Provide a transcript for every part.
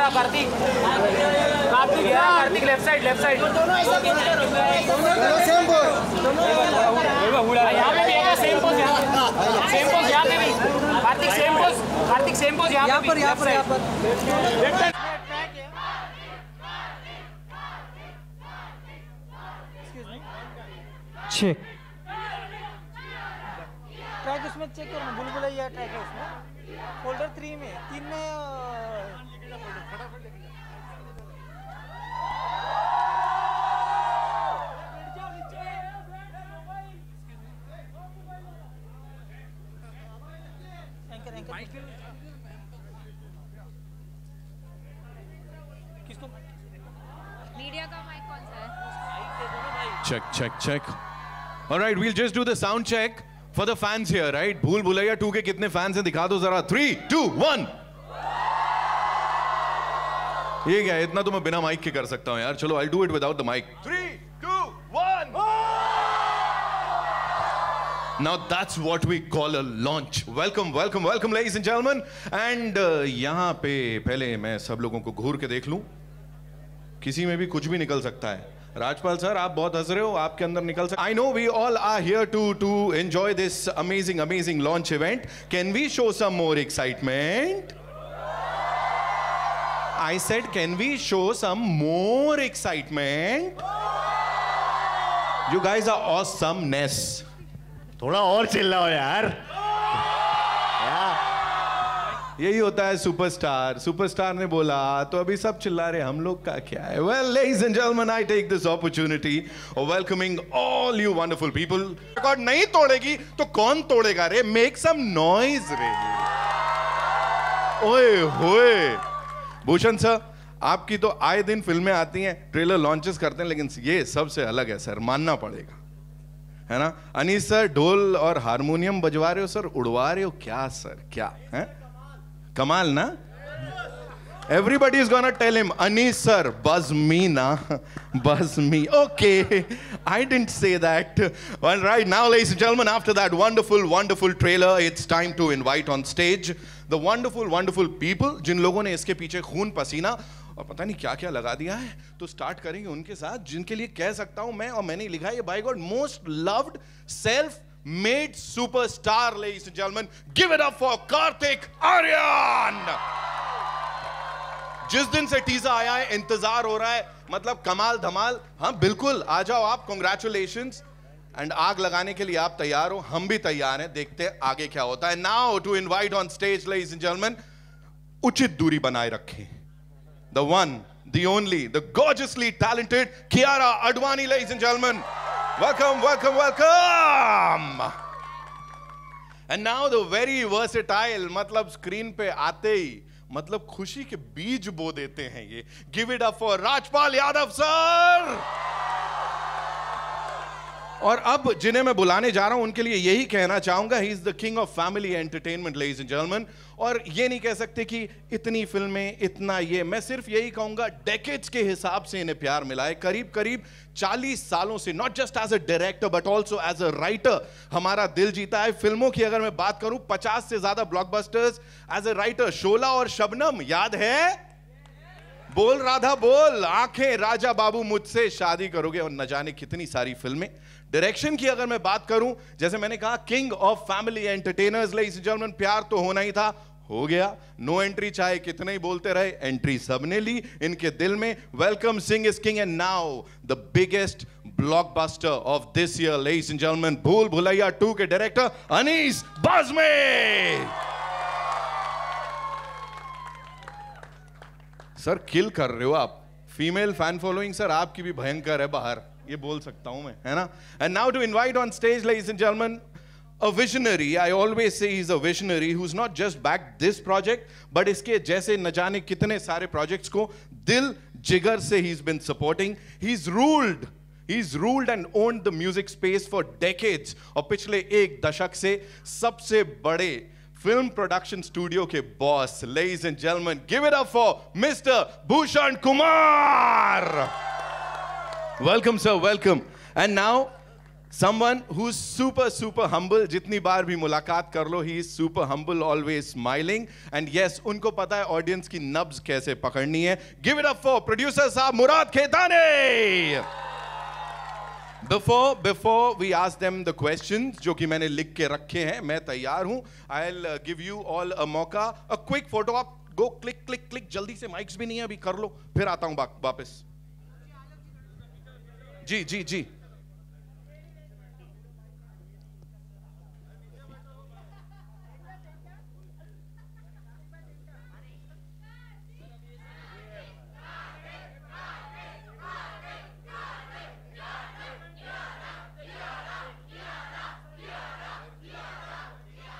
रहा Kartik left side यहाँ पे भी है सेम पोज यहाँ पे भी कार्तिक सेम पोज यहाँ पर चेक ट्रैक उसमें चेक करो ना बुलबुलैया ट्रैक है उसमें फोल्डर 3 में 3 में किसको मीडिया का माइक कौन सा है? Check. All right, we'll just do the sound check for the fans here, right? Bhool Bhulaiya 2 के कितने fans हैं दिखा दो जरा. 3, 2, 1. ये क्या है? इतना तो मैं बिना माइक के कर सकता हूं यार. चलो, I'll do it without the mic. 3, 2, 1. Now that's what we call a launch. Welcome, ladies and gentlemen. And यहाँ पे पहले मैं सब लोगों को घूर के देख लूं. किसी में भी कुछ भी निकल सकता है. राजपाल सर, आप बहुत हंस रहे हो, आपके अंदर निकल सकता है. I know we all are here to enjoy this amazing launch event. Can we show some more excitement? I said, can we show some more excitement? You guys are awesomeness. थोड़ा और चिल्लाओ यार. यही होता है सुपरस्टार ने बोला तो अभी सब चिल्ला रहे, हम लोग का क्या है. Well, ladies and gentlemen, I take this opportunity of welcoming all you wonderful people. Record नहीं तोड़ेगी तो कौन तोड़ेगा रे? Make some noise रे. ओए होए. भूषण सर, आपकी तो आए दिन फिल्में आती हैं, ट्रेलर लॉन्चेस करते हैं, लेकिन ये सबसे अलग है सर, मानना पड़ेगा, है ना. अनीस सर, ढोल और हारमोनियम बजवा रहे हो सर, उड़वा रहे हो क्या सर? क्या है? कमाल ना. Everybody is gonna tell him, Anis sir, buzz me na, buzz me. Okay, I didn't say that. All right, now ladies and gentlemen, after that wonderful trailer, it's time to invite on stage the wonderful people जिन लोगों ने इसके पीछे खून पसीना और पता नहीं क्या क्या लगा दिया है. तो स्टार्ट करेंगे उनके साथ, जिनके लिए कह सकता हूं मैं, और मैंने लिखा है by God, most loved self made superstar, ladies and gentlemen. Give it up for Kartik Aaryan. जिस दिन से टीजर आया है इंतजार हो रहा है, मतलब कमाल धमाल. हाँ बिल्कुल, आ जाओ आप. Congratulations. एंड आग लगाने के लिए आप तैयार हो, हम भी तैयार हैं. देखते हैं आगे क्या होता है. Now to invite on stage, ladies and gentlemen, उचित दूरी बनाए रखें. The one, the only, the gorgeously talented Kiara Advani, ladies and gentlemen. Welcome. And now the very versatile, मतलब स्क्रीन पे आते ही मतलब खुशी के बीज बो देते हैं ये. Give it up for Rajpal Yadav sir. और अब जिन्हें मैं बुलाने जा रहा हूं उनके लिए यही कहना चाहूंगा, ही is the king of family entertainment, ladies and gentleman. और ये नहीं कह सकते कि इतनी फिल्में, इतना ये, मैं सिर्फ यही कहूंगा डेकेड्स के हिसाब से इन्हें प्यार मिला है. करीब 40 सालों से, not just as a director but also as a writer हमारा दिल जीता है. फिल्मों की अगर मैं बात करूं, 50 से ज्यादा ब्लॉकबस्टर्स एज अ राइटर. शोला और शबनम याद है? बोल राधा बोल. आंखें, राजा बाबू, मुझसे शादी करोगे, और न जाने कितनी सारी फिल्में. डायरेक्शन की अगर मैं बात करूं, जैसे मैंने कहा, king of family entertainers, ladies and gentleman. प्यार तो होना ही था, हो गया. नो एंट्री चाहे कितने ही बोलते रहे, एंट्री सबने ली इनके दिल में. Welcome Singh is king, and now the biggest blockbuster of this year, ladies and gentleman, भूल भुलैया 2 के डायरेक्टर अनीस बाज़मी. सर किल कर रहे हो आप. फीमेल फैन फॉलोइंग सर आपकी भी भयंकर है बाहर, ये बोल सकता हूं मैं, है ना. And now to invite on stage, ladies and gentleman, a visionary. I always say he's a visionary who's not just backed this project, but इसके जैसे न जाने कितने सारे projects को दिल जिगर से he's been supporting. He's ruled and owned the music space for decades. और पिछले एक दशक से सबसे बड़े फिल्म प्रोडक्शन स्टूडियो के boss, ladies and gentlemen, give it up for Mr. Bhushan Kumar. Welcome sir, welcome. And now Someone who's super humble. जितनी बार भी मुलाकात कर लो, he is super humble, always smiling. And yes, उनको पता है audience की नब्ज कैसे पकड़नी है. Give it up for producer साहब मुराद Khetani. Before we ask them the questions, जो कि मैंने लिख के रखे हैं, मैं तैयार हूं. I'll give you all a मौका. A quick photo up. Go click जल्दी से. माइक्स भी नहीं है अभी, कर लो. फिर आता हूं वापस. जी.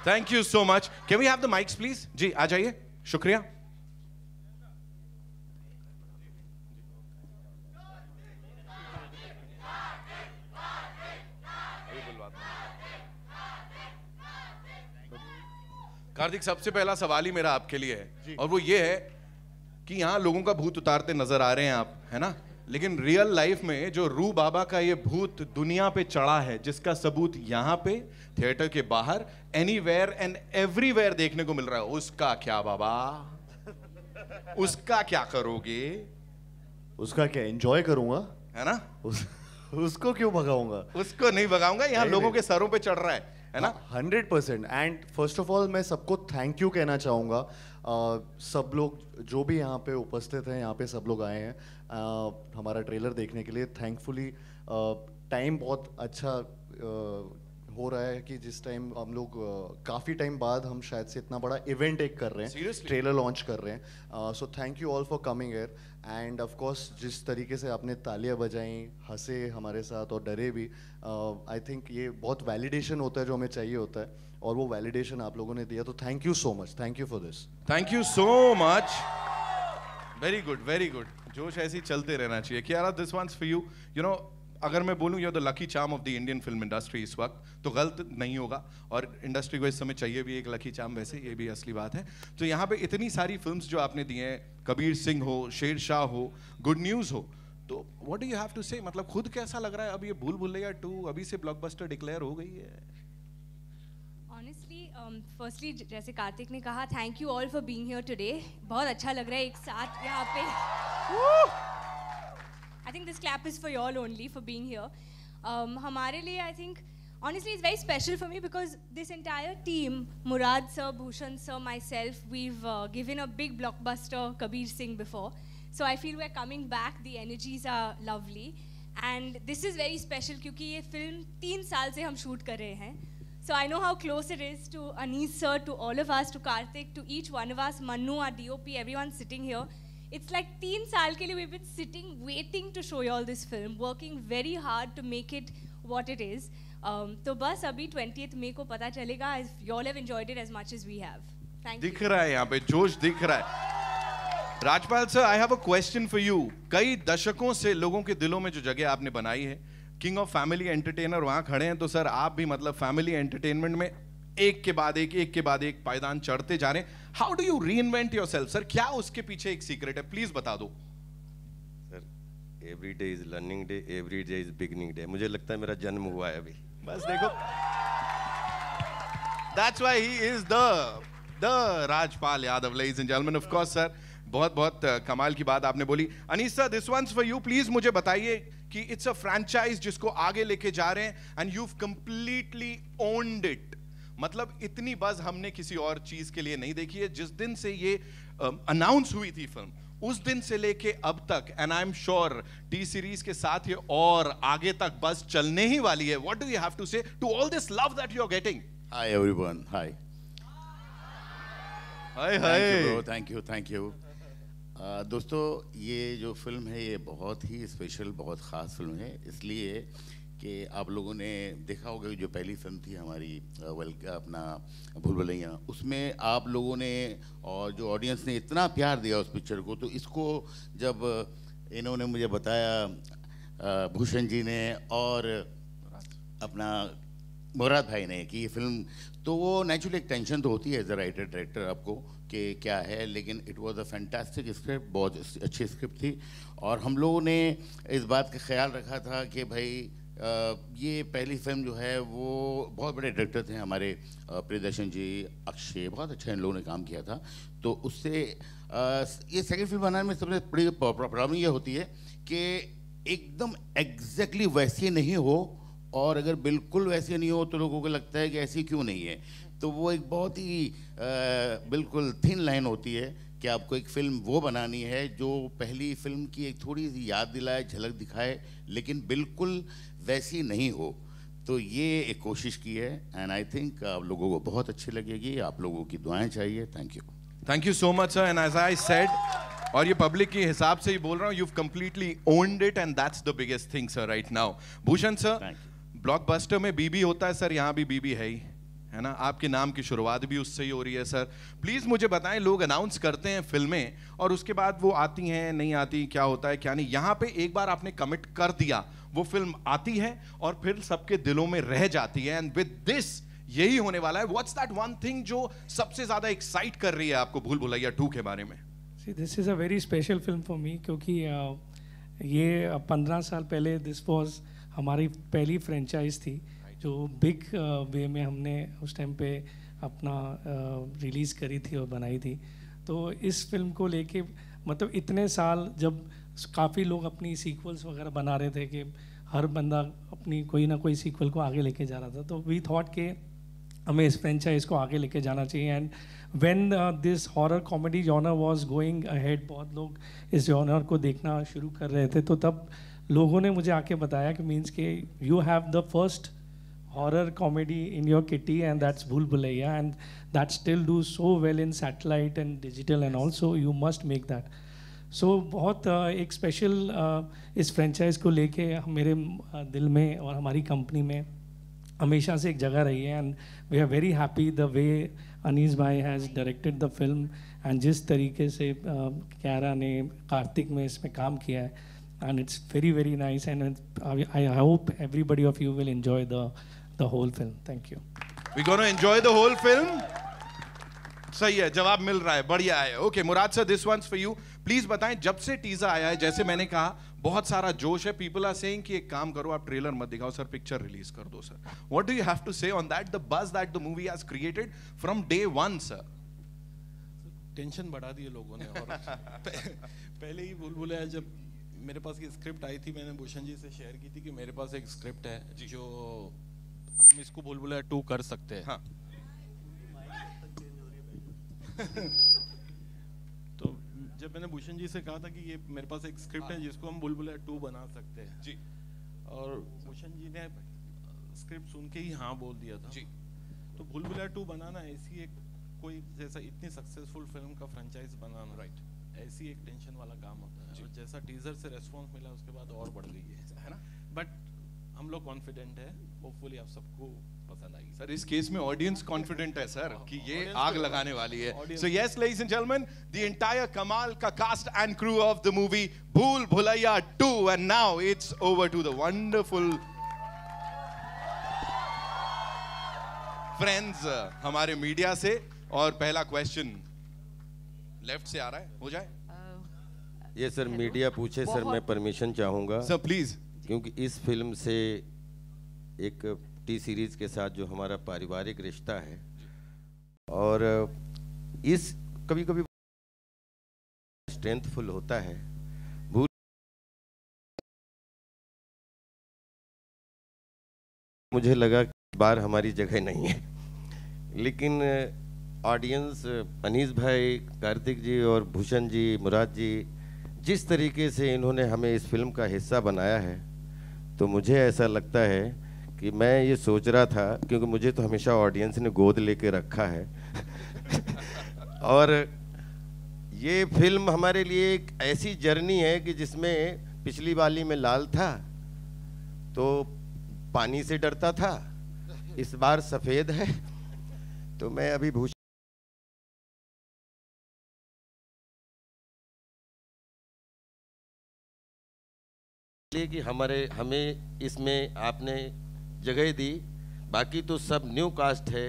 Thank you so much. Can we have the mics, please? जी, आ जाइए. शुक्रिया. कार्तिक, सबसे पहला सवाल ही मेरा आपके लिए है, और वो ये है कि यहाँ लोगों का भूत उतारते नजर आ रहे हैं आप, है ना? लेकिन रियल लाइफ में जो रू बाबा का ये भूत दुनिया पे चढ़ा है, जिसका सबूत यहाँ पे, थिएटर के बाहर, एनीवेयर एंड एवरीवेयर देखने को मिल रहा है, उसका क्या बाबा? उसका क्या करोगे? उसका क्या एंजॉय करूंगा, है ना? उसको क्यों भगाऊंगा? उसको नहीं भगाऊंगा. यहाँ लोगों के सरों पे चढ़ रहा है ना? 100%. एंड फर्स्ट ऑफ ऑल मैं सबको थैंक यू कहना चाहूँगा. सब लोग जो भी यहाँ पे उपस्थित हैं, यहाँ पे सब लोग आए हैं हमारा ट्रेलर देखने के लिए. थैंकफुली टाइम बहुत अच्छा हो रहा है कि जिस टाइम हम लोग काफ़ी टाइम बाद हम शायद से इतना बड़ा इवेंट एक कर रहे हैं, ट्रेलर लॉन्च कर रहे हैं. So thank you all for coming here. End of course जिस तरीके से आपने तालियां बजाई, हंसे हमारे साथ और डरे भी, आई थिंक ये बहुत वैलिडेशन होता है जो हमें चाहिए होता है, और वो वैलिडेशन आप लोगों ने दिया. तो thank you so much. Thank you for this. Thank you so much. Very good. जोश ऐसे ही चलते रहना चाहिए. Kiara, this one's for you. You know, अगर मैं बोलूं you are the lucky charm of the Indian film industry इस वक्त, तो गलत नहीं होगा. और इंडस्ट्री को इस समय चाहिए भी एक लकी चार्म, वैसे ये भी असली बात है. तो यहाँ पे इतनी सारी फिल्म्स जो आपने दी हैं, कबीर सिंह हो, शेरशाह हो, गुड न्यूज़ हो, तो what do you have to say? मतलब खुद कैसा लग रहा है अब ये भूल भुलैया 2 अभी से ब्लॉकबस्टर डिक्लेयर हो गई है? ऑनेस्टली, फर्स्टली जैसे कार्तिक ने कहा, thank you all for being here today. बहुत अच्छा लग रहा है एक साथ यहाँ पे. I think this clap is for you all only for being here. हमारे लिए I think honestly it's very special for me because this entire team, Murad sir, Bhushan sir, myself, we've given a big blockbuster Kabir Singh before. So I feel we're coming back. The energies are lovely, and this is very special क्योंकि ये film 3 साल से हम shoot कर रहे हैं. So I know how close it is to Anees sir, to all of us, to Karthik, to each one of us, Manu, our DOP, everyone sitting here. It's like 3 साल के लिए we've been sitting, waiting to show you all this film, working very hard to make it what it is. तो बस अभी 20th May को पता चलेगा if you all have enjoyed it as much as we have. Thank you. दिख रहा है यहाँ पे जोश, दिख रहा है. Rajpal sir, I have a question for you. कई दशकों से लोगों के दिलों में जो जगह आपने बनाई है, किंग ऑफ फैमिली एंटरटेनर वहाँ खड़े हैं, तो सर आप भी मतलब फैमिली एंटरटेनमेंट में एक के बाद एक पायदान चढ़ते जा रहे हैं. How do you reinvent yourself sir? क्या उसके पीछे एक सीक्रेट है, प्लीज बता दो sir. Every day is learning day, every day is beginning day. मुझे लगता है मेरा जन्म हुआ है अभी. बस देखो, that's why he is the Rajpal Yadav. Ladies and gentleman, of course sir, बहुत कमाल की बात आपने बोली. Anees sir, this one's for you. Please मुझे बताइए कि इट्स अ फ्रैंचाइज जिसको आगे लेके जा रहे हैं and you completely owned it. मतलब इतनी बज़ हमने किसी और चीज के लिए नहीं देखी है. जिस दिन से ये अनाउंस हुई थी फिल्म, उस दिन से लेके अब तक, and I am sure T series के साथ ये और आगे तक बस चलने ही वाली है. What do you have to say to all this love that you are getting? Hi everyone. Hi hi. Thank you. दोस्तों, ये जो फिल्म है ये बहुत ही स्पेशल, बहुत ख़ास फिल्म है, इसलिए कि आप लोगों ने देखा होगा कि जो पहली फिल्म थी हमारी अपना भूल भुलैया, उसमें आप लोगों ने और जो ऑडियंस ने इतना प्यार दिया उस पिक्चर को. तो इसको जब इन्होंने मुझे बताया, भूषण जी ने और अपना मुराद भाई ने, कि ये फिल्म, तो वो नेचुरली एक टेंशन तो होती है एज अ राइटर डायरेक्टर आपको कि क्या है, लेकिन it was a fantastic script, बहुत अच्छी स्क्रिप्ट थी. और हम लोगों ने इस बात का ख्याल रखा था कि भाई ये पहली फिल्म जो है वो बहुत बड़े डायरेक्टर थे हमारे प्रियदर्शन जी, अक्षय, बहुत अच्छा इन लोगों ने काम किया था। तो उससे ये सेकंड फिल्म बनाने में सबसे बड़ी प्रॉब्लम ये होती है कि एकदम एग्जैक्टली वैसी नहीं हो, और अगर बिल्कुल वैसे नहीं हो तो लोगों को लगता है कि ऐसी क्यों नहीं है। तो वो एक बहुत ही बिल्कुल थिन लाइन होती है कि आपको एक फिल्म वो बनानी है जो पहली फिल्म की एक थोड़ी सी याद दिलाए, झलक दिखाए, लेकिन बिल्कुल वैसी नहीं हो। तो ये एक कोशिश की है एंड आई थिंक आप लोगों को बहुत अच्छी लगेगी। आप लोगों की दुआएं चाहिए। Thank you so much sir. And as I said, और ये पब्लिक के हिसाब से ही बोल रहा हूँ, you've completely owned it and that's the biggest thing sir right now. Bhushan sir, blockbuster में बीबी होता है सर, यहाँ भी बीबी है ना? आपके नाम की शुरुआत भी उससे ही हो रही है सर। प्लीज मुझे बताएं, लोग अनाउंस करते हैं फिल्में और उसके बाद वो आती हैं नहीं आती, क्या होता है क्या नहीं। यहाँ पे एक बार आपने कमिट कर दिया, वो फिल्म आती है और फिर सबके दिलों में रह जाती है। एंड विद दिस यही होने वाला है। व्हाट्स दैट वन थिंग जो सबसे ज्यादा एक्साइट कर रही है आपको भूल भुलैया 2 के बारे में? This is a very special film for me, क्योंकि ये 15 साल पहले दिस वाज हमारी पहली फ्रेंचाइज थी जो बिग वे में हमने उस टाइम पे अपना रिलीज़ करी थी और बनाई थी। तो इस फिल्म को लेके मतलब इतने साल जब काफ़ी लोग अपनी सीक्वल्स वगैरह बना रहे थे कि हर बंदा अपनी कोई ना कोई सीक्वल को आगे लेके जा रहा था, तो वी थॉट कि हमें इस फ्रेंचाइज को आगे लेके जाना चाहिए। And when this horror comedy genre was going ahead, बहुत लोग इस जॉनर को देखना शुरू कर रहे थे, तो तब लोगों ने मुझे आके बताया कि मीन्स के you have the first horror comedy in your kitty and that's Bhool Bhulaiya, and that still do so well in satellite and digital and also you must make that. So बहुत एक special इस franchise को लेके मेरे दिल में और हमारी कंपनी में हमेशा से एक जगह रही है। And we are very happy the way Anees bhai has directed the film and जिस तरीके से क्यारा ने कार्तिक में इसमें काम किया है, and it's very very nice and I hope everybody of you will enjoy the whole film. Thank you. We're going to enjoy the whole film. सही है, जवाब मिल रहा है, बढ़िया है। Okay Murad sir, this one's for you. Please बताएं, जब से टीजर आया है, जैसे मैंने कहा बहुत सारा जोश है, पीपल आर सेइंग कि एक काम करो आप ट्रेलर मत दिखाओ सर, पिक्चर रिलीज कर दो sir. What do you have to say on that, the buzz that the movie has created from day one sir? Tension बढ़ा दिए लोगों ने। और पहले ही भूल भुलैया जब मेरे पास की स्क्रिप्ट आई थी, मैंने भूषण जी से शेयर की थी कि मेरे पास एक स्क्रिप्ट है जो हम इसको भूल भुलैया 2 कर सकते हैं। हाँ। तो जब मैंने भूषण जी से कहा था कि ये मेरे पास एक स्क्रिप्ट है जिसको हम भूल भुलैया 2 बना सकते हैं जी, और भूषण जी ने स्क्रिप्ट सुन के ही हाँ बोल दिया था जी। तो भूल भुलैया 2 बनाना ऐसी एक कोई जैसा इतनी सक्सेसफुल फिल्म का फ्रेंचाइज बनाना, राइट, ऐसी एक टेंशन वाला काम होता है। और जैसा टीजर से रेस्पॉन्स मिला उसके बाद और बढ़ गई है ना। बट हम लोग कॉन्फिडेंट है, होपफुली आप सबको पसंद आएगी। सर इस केस में ऑडियंस कॉन्फिडेंट है सर कि ये आग लगाने वाली है। So yes ladies and gentlemen, the entire कमाल का cast and crew of the movie Bhool Bhulaiyaa 2, and now it's over to the wonderful friends हमारे मीडिया से। और पहला क्वेश्चन लेफ्ट से आ रहा है, हो जाए? ये सर मीडिया पूछे सर, मैं परमिशन चाहूँगा सर प्लीज, क्योंकि इस फिल्म से एक टी सीरीज के साथ जो हमारा पारिवारिक रिश्ता है, और इस कभी कभी स्ट्रेंथफुल होता है। भूल मुझे लगा कि बार हमारी जगह नहीं है, लेकिन ऑडियंस अनीस भाई, कार्तिक जी और भूषण जी, मुराद जी, जिस तरीके से इन्होंने हमें इस फिल्म का हिस्सा बनाया है, तो मुझे ऐसा लगता है कि मैं ये सोच रहा था, क्योंकि मुझे तो हमेशा ऑडियंस ने गोद लेके रखा है और ये फिल्म हमारे लिए एक ऐसी जर्नी है कि जिसमें पिछली वाली में लाल था तो पानी से डरता था, इस बार सफ़ेद है। तो मैं अभी भूषण कि हमें इसमें आपने जगह दी, बाकी तो सब न्यू कास्ट है,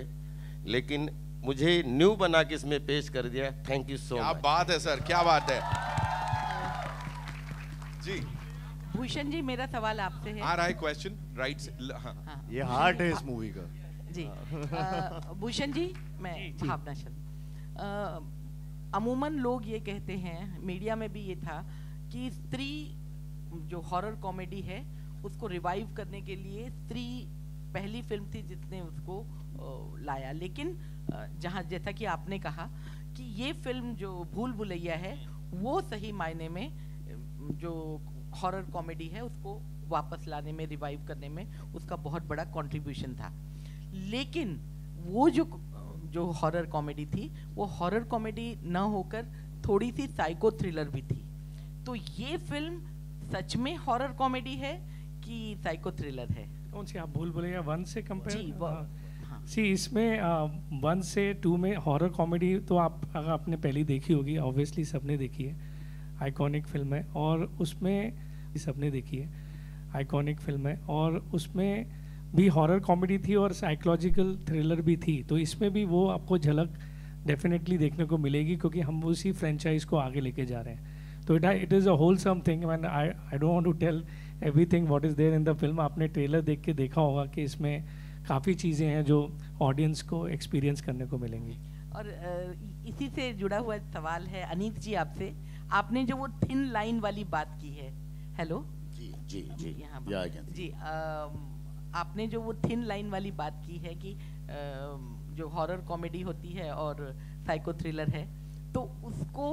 लेकिन मुझे न्यू बना के इसमें पेश कर दिया। Thank you so much. क्या बात है सर, क्या बात है जी। भूषण जी, मेरा सवाल आपसे है। आ रहा है क्वेश्चन राइट से। हाँ। ये हार्ट है इस मूवी का जी। भूषण जी, मैं भावना शर्मा। अमूमन लोग ये कहते हैं, मीडिया में भी ये था, कि स्त्री जो हॉरर कॉमेडी है उसको रिवाइव करने के लिए स्त्री पहली फिल्म थी जिसने उसको लाया, लेकिन जहाँ जैसा कि आपने कहा कि ये फिल्म जो भूल भुलैया है वो सही मायने में जो हॉरर कॉमेडी है उसको वापस लाने में, रिवाइव करने में उसका बहुत बड़ा कंट्रीब्यूशन था। लेकिन वो जो हॉरर कॉमेडी थी वो हॉरर कॉमेडी न होकर थोड़ी सी साइको थ्रिलर भी थी। तो ये फिल्म सच में हॉरर कॉमेडी है कि साइको थ्रिलर है? कौन सी आप भूल भुलैया 1 से कंपेयर? जी, सी इसमें 1 से 2 में हॉरर कॉमेडी तो आप अगर आपने पहली देखी होगी, ऑब्वियसली सबने देखी है, आइकॉनिक फिल्म है, और उसमें सबने देखी है, आइकॉनिक फिल्म है, और उसमें भी हॉरर कॉमेडी थी और साइकोलॉजिकल थ्रिलर भी थी। तो इसमें भी वो आपको झलक डेफिनेटली देखने को मिलेगी क्योंकि हम उसी फ्रेंचाइज को आगे लेके जा रहे हैं। तो it is a wholesome thing and I don't want to tell everything what is there in the film. आपने ट्रेलर देख के देखा होगा कि इसमें काफ़ी चीज़ें हैं जो ऑडियंस को एक्सपीरियंस करने को मिलेंगी। और इसी से जुड़ा हुआ सवाल है अनीत जी आपसे। आपने जो वो थिन लाइन वाली बात की है, हेलो जी जी जी जी, आपने जो वो थिन लाइन वाली बात की है कि जो हॉरर कॉमेडी होती है और साइको थ्रिलर है, तो उसको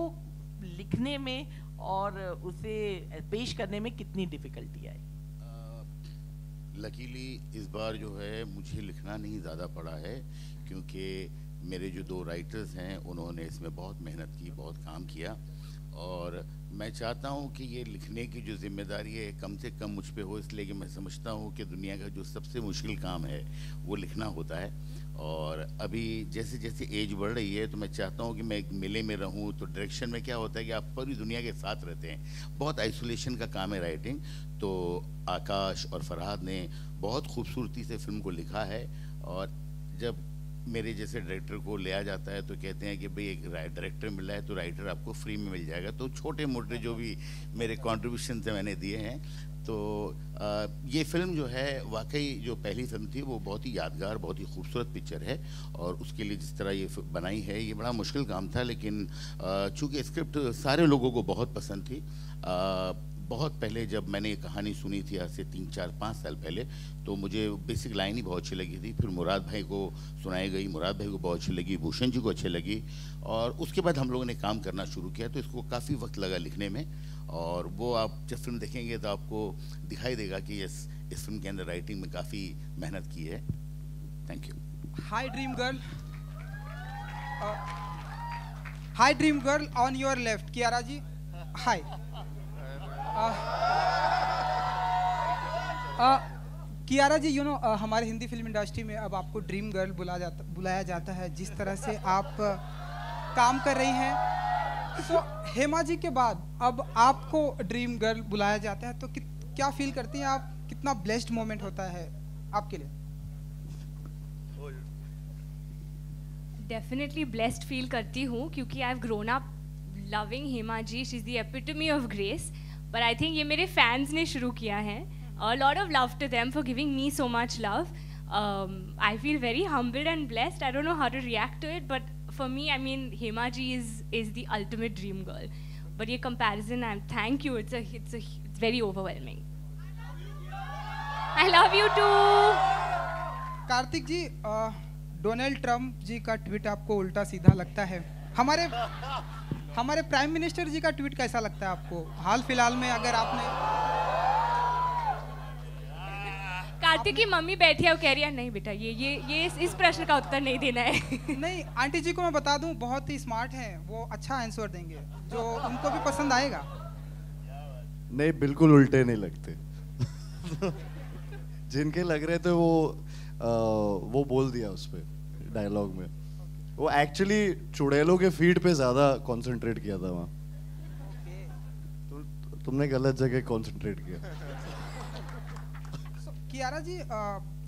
लिखने में और उसे पेश करने में कितनी डिफिकल्टी आई? लकीली इस बार जो है मुझे लिखना नहीं ज़्यादा पड़ा है, क्योंकि मेरे जो 2 राइटर्स हैं उन्होंने इसमें बहुत मेहनत की, बहुत काम किया, और मैं चाहता हूँ कि ये लिखने की जो जिम्मेदारी है कम से कम मुझ पे हो, इसलिए कि मैं समझता हूँ कि दुनिया का जो सबसे मुश्किल काम है वो लिखना होता है। और अभी जैसे जैसे एज बढ़ रही है तो मैं चाहता हूँ कि मैं एक मेले में रहूँ। तो डायरेक्शन में क्या होता है कि आप पूरी दुनिया के साथ रहते हैं, बहुत आइसोलेशन का काम है राइटिंग। तो आकाश और फरहाद ने बहुत खूबसूरती से फिल्म को लिखा है, और जब मेरे जैसे डायरेक्टर को लिया जाता है तो कहते हैं कि भाई एक डायरेक्टर मिल रहा है तो राइटर आपको फ्री में मिल जाएगा। तो छोटे मोटे जो भी मेरे कॉन्ट्रीब्यूशन से मैंने दिए हैं, तो ये फिल्म जो है वाकई जो पहली फिल्म थी वो बहुत ही यादगार, बहुत ही खूबसूरत पिक्चर है, और उसके लिए जिस तरह ये बनाई है ये बड़ा मुश्किल काम था। लेकिन चूँकि स्क्रिप्ट सारे लोगों को बहुत पसंद थी, बहुत पहले जब मैंने ये कहानी सुनी थी आज से 3, 4, 5 साल पहले, तो मुझे बेसिक लाइन ही बहुत अच्छी लगी थी। फिर मुराद भाई को सुनाई गई, मुराद भाई को बहुत अच्छी लगी, भूषण जी को अच्छी लगी, और उसके बाद हम लोगों ने काम करना शुरू किया। तो इसको काफ़ी वक्त लगा लिखने में, और वो आप जब फिल्म देखेंगे तो आपको दिखाई देगा कि इस फिल्म के अंदर राइटिंग में काफ़ी मेहनत की है। Thank you. Hi Dream Girl, hi Dream Girl on your left, Kiara ji hi. Kiara ji, you know हमारे हिंदी फिल्म इंडस्ट्री में अब आपको ड्रीम गर्ल बुलाया जाता है। जिस तरह से आप काम कर रही हैं, तो हेमा जी के बाद अब आपको ड्रीम गर्ल बुलाया जाता है, तो क्या फील करती हैं आप? कितना ब्लेस्ड मोमेंट होता है आपके लिए? डेफिनेटली ब्लेस्ड फील करती हूँ क्योंकि I have grown up loving Hema ji, she is the epitome of grace. But I think ये मेरे फैंस ने शुरू किया है। A lot of love to them for giving me so much love. I feel very humbled and blessed. I don't know how to react to it, but for me, I mean, Hema ji is the ultimate dream girl. But ये comparison, thank you. It's very overwhelming. I love you too. Kartik ji, Donald Trump ji का tweet आपको उल्टा सीधा लगता है? हमारे prime minister जी का tweet कैसा लगता है आपको? हाल फिलहाल में अगर आपने कार्तिक की मम्मी बैठी है, वो कह रही है नहीं बेटा ये इस प्रश्न का उत्तर नहीं देना है। नहीं, आंटी जी को मैं बता दूं, बहुत ही स्मार्ट हैं, वो अच्छा आंसर देंगे जो उनको भी पसंद आएगा। नहीं, बिल्कुल उल्टे नहीं लगते। जिनके लग रहे थे वो बोल दिया उस पे डायलॉग में। वो एक्चुअली चुड़ैलों के फीड पे ज्यादा कंसंट्रेट किया था वहाँ। तुमने गलत जगह कंसंट्रेट किया। कियारा जी,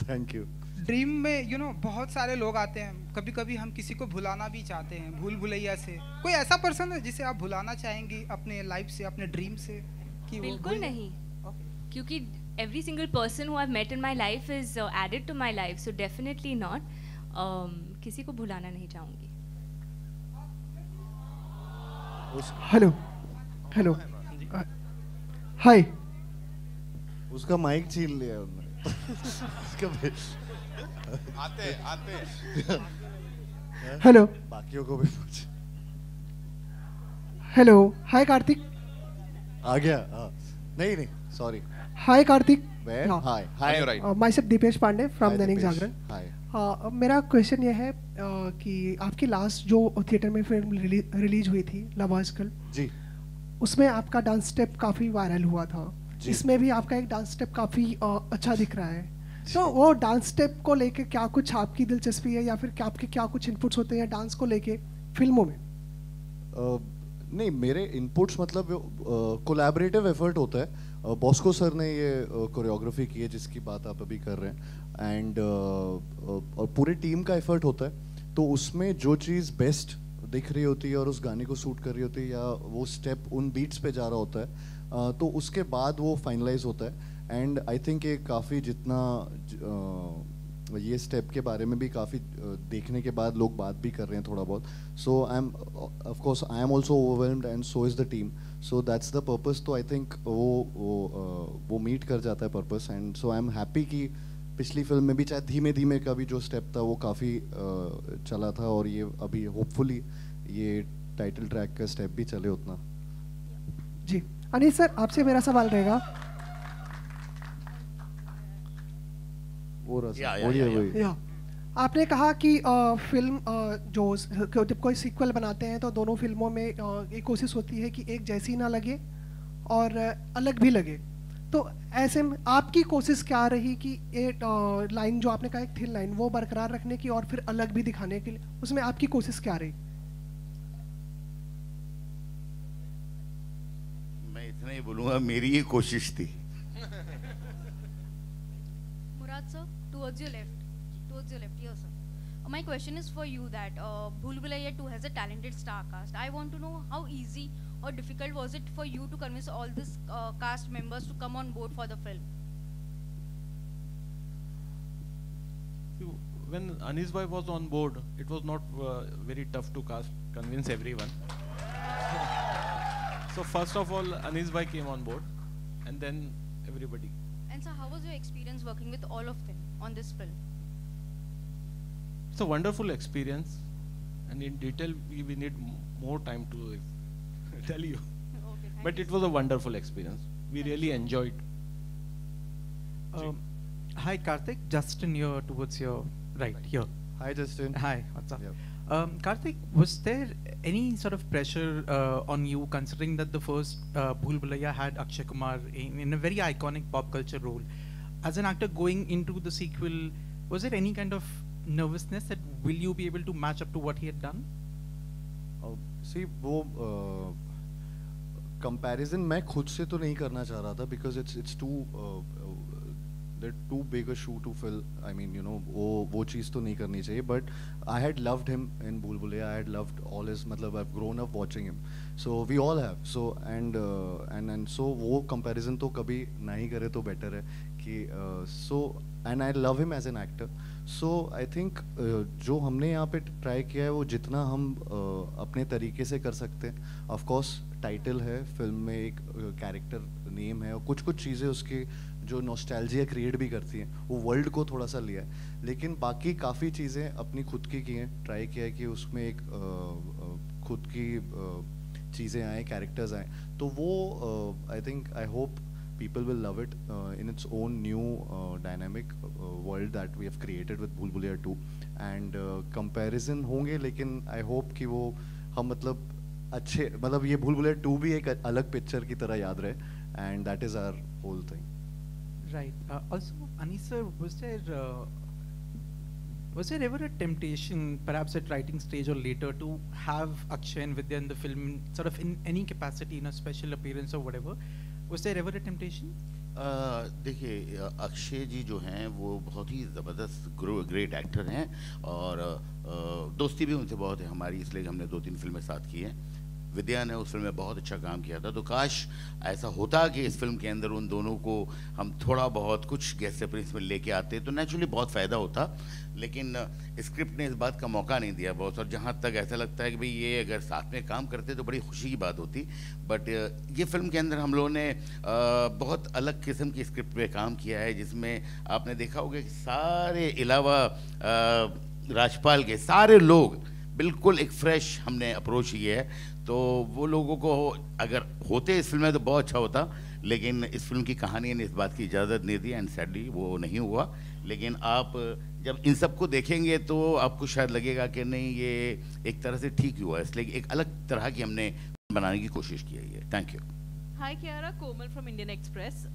थैंक यू। ड्रीम में यू नो बहुत सारे लोग आते हैं, कभी कभी हम किसी को भुलाना भी चाहते हैं भूल भुलैया से। कोई ऐसा पर्सन है जिसे आप भुलाना चाहेंगी अपने लाइफ से, अपने ड्रीम से? कि बिल्कुल नहीं। क्योंकि every single person who I've met in my life is added to my life, so definitely not. किसी को भुलाना नहीं चाहूँगी. Hello hello hi. उसका माइक छीन लिया उन्होंने. आते हेलो. बाकियों को भी पूछ. Hello hi Kartik. आ गया. नहीं sorry. Hi Kartik. Hi hi. Myself Dipesh Pandey from Dainik Jagran. हाय. मेरा क्वेश्चन ये है कि आपकी लास्ट जो थिएटर में फिल्म रिलीज हुई थी लव आजकल जी, उसमें आपका डांस स्टेप काफ़ी वायरल हुआ था. इसमें भी आपका एक डांस स्टेप काफ़ी अच्छा दिख रहा है. तो वो डांस स्टेप को लेके क्या कुछ आपकी दिलचस्पी है या फिर आपके क्या कुछ इनपुट्स होते हैं डांस को लेके फिल्मों में? नहीं, मेरे इनपुट्स मतलब कोलैबोरेटिव एफर्ट होता है. बॉस्को सर ने ये कोरियोग्राफी की है जिसकी बात आप अभी कर रहे हैं, एंड और पूरे टीम का एफर्ट होता है. तो उसमें जो चीज़ बेस्ट दिख रही होती है और उस गाने को सूट कर रही होती है या वो स्टेप उन बीट्स पे जा रहा होता है, तो उसके बाद वो फाइनलाइज होता है. एंड आई थिंक ये काफ़ी जितना ये स्टेप के बारे में भी काफ़ी देखने के बाद लोग बात भी कर रहे हैं थोड़ा बहुत. So I am of course I am also overwhelmed and so is the team. So that's the purpose. तो आई थिंक वो मीट कर जाता है purpose. And so I am happy कि पिछली फिल्म में भी चाहे धीमे धीमे का भी जो स्टेप था वो काफ़ी चला था, और ये अभी होपफुली ये टाइटल ट्रैक का स्टेप भी चले उतना. जी अनिल सर, आपसे मेरा सवाल रहेगा. आपने कहा कि फिल्म जब कोई सीक्वल बनाते हैं तो दोनों फिल्मों में एक कोशिश होती है कि एक जैसी ना लगे और अलग भी लगे. तो ऐसे में आपकी कोशिश क्या रही कि एक लाइन जो आपने कहा एक थिन लाइन वो बरकरार रखने की और फिर अलग भी दिखाने के लिए, उसमें आपकी कोशिश क्या रही? मैं इतना ही बोलूँगा, मेरी ये कोशिश थी. Sir, towards your left, yes sir. My question is for you that Bhool Bhulaiya 2 has a talented star cast. I want to know how easy or difficult was it for you to convince all this cast members to come on board for the film? When Anis bhai was on board, it was not very tough to convince everyone. So first of all, Anis bhai came on board, and then everybody. And so how was your experience working with all of them on this film? It's a wonderful experience, and in detail we need more time to tell you. Okay, but it was a wonderful experience. We really enjoyed. Hi Karthik, Justin here towards your right here. Hi Justin. Hi, what's up? Yep. Karthik, was there any sort of pressure on you, considering that the first Bhool Bhulaiya had Akshay Kumar in a very iconic pop culture role? As an actor going into the sequel, was there any kind of nervousness that will you be able to match up to what he had done? See, वो comparison मैं खुद से तो नहीं करना चाह रहा था, because it's too they're too big a shoe to fill. I mean, you know, वो चीज़ तो नहीं करनी चाहिए. But I had loved him in Bhool Bhulaiya. I had loved all his, मतलब I've grown up watching him. So we all have. So and so वो comparison तो कभी नहीं करे तो better है कि so and I love him as an actor. So I think जो हमने यहाँ पे try किया है वो जितना हम अपने तरीके से कर सकते हैं. Of course टाइटल है फिल्म में, एक कैरेक्टर नेम है और कुछ चीज़ें उसकी जो नॉस्टैल्जिया क्रिएट भी करती हैं, वो वर्ल्ड को थोड़ा सा लिया है. लेकिन बाकी काफ़ी चीज़ें अपनी खुद की हैं. ट्राई किया है कि उसमें एक खुद की चीज़ें आए, कैरेक्टर्स आए. तो वो I think I hope people will love it in its own new dynamic world that we have created with Bhool Bhulaiya 2. And comparison होंगे, लेकिन I hope कि वो हम मतलब अच्छे, मतलब ये Bhool Bhulaiya 2 भी एक अलग पिक्चर की तरह याद रहे. And that is our whole thing. Right. Also, Anis sir, was there ever a temptation, perhaps at writing stage or later, to have Akshay and Vidya in the film, sort of in any capacity, in a special appearance or whatever? Was there ever a temptation? देखिए, अक्षय जी जो हैं वो बहुत ही ज़बरदस्त great actor हैं और दोस्ती भी उनसे बहुत है हमारी, इसलिए हमने 2-3 फिल्में साथ की हैं. विद्या ने उस फिल्म में बहुत अच्छा काम किया था। तो काश ऐसा होता कि इस फिल्म के अंदर उन दोनों को हम थोड़ा बहुत कुछ गेस्ट अपीयरेंस में लेके आते तो नेचुरली बहुत फ़ायदा होता, लेकिन स्क्रिप्ट ने इस बात का मौका नहीं दिया बहुत। और जहाँ तक ऐसा लगता है कि भाई ये अगर साथ में काम करते तो बड़ी खुशी की बात होती, बट ये फिल्म के अंदर हम लोगों ने बहुत अलग किस्म की स्क्रिप्ट पे काम किया है, जिसमें आपने देखा होगा कि सारे अलावा राजपाल के सारे लोग बिल्कुल एक फ्रेश हमने अप्रोच किया है। तो वो लोगों को अगर होते इस फिल्म में तो बहुत अच्छा होता, लेकिन इस फिल्म की कहानी ने इस बात की इजाज़त नहीं दी एंड सैडली वो नहीं हुआ। लेकिन आप जब इन सबको देखेंगे तो आपको शायद लगेगा कि नहीं ये एक तरह से ठीक हुआ, इसलिए एक अलग तरह की हमने बनाने की कोशिश की है। Thank you. Hi Kiara, Komal from Indian Express.